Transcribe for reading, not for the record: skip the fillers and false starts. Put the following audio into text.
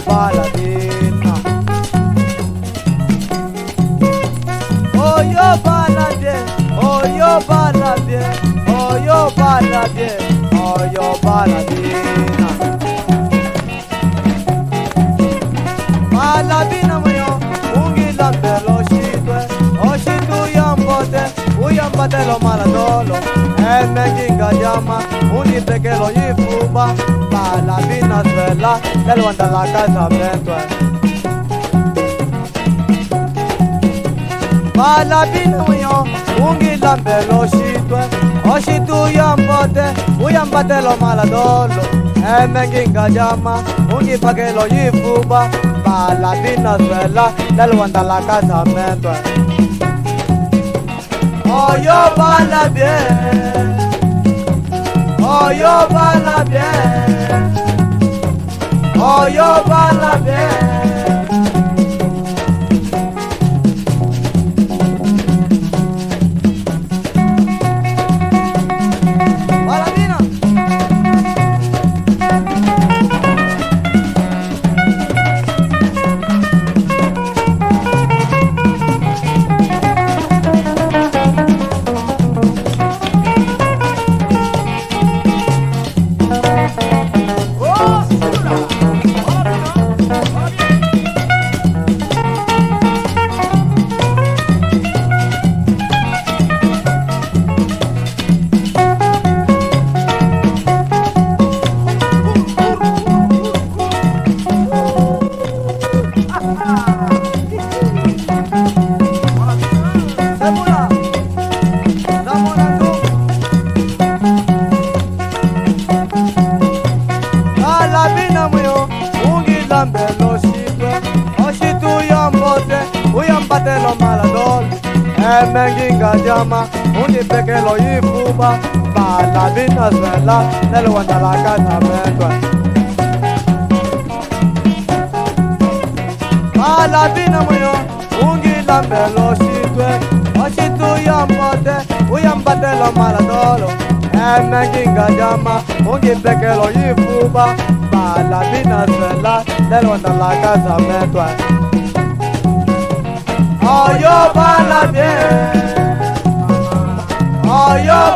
Balabina. Oh yo Balabina, oh yo Balabina, oh yo Balabina, oh yo Balabina. Balabina moyo, ungila belo shitwe, oshitu yambote, uyambate lo maladolo, menginga llama, unipekelo yifuba. Balabina suela, del wanda la casamento. Balabina muyo, ungila mbelo shitwe, oshitu yambote, uyambate lo maladolo, menginga llama, unipekelo yifuba. Balabina suela, del wanda la casamento. Oh yo Balabina. Oh yo Balabina, oh yo Balabina. Uyambatelo maladol, menginga llama, unipekelo yifuba. Balabina suela, del wanda la casamento. Balabina moyo, ungila mbelo shitwe, oshitu yambote, uyambatelo maladolo, menginga llama, unipekelo yifuba. Balabina suela, del wanda la casamento. Oh yo Balabina, oh yo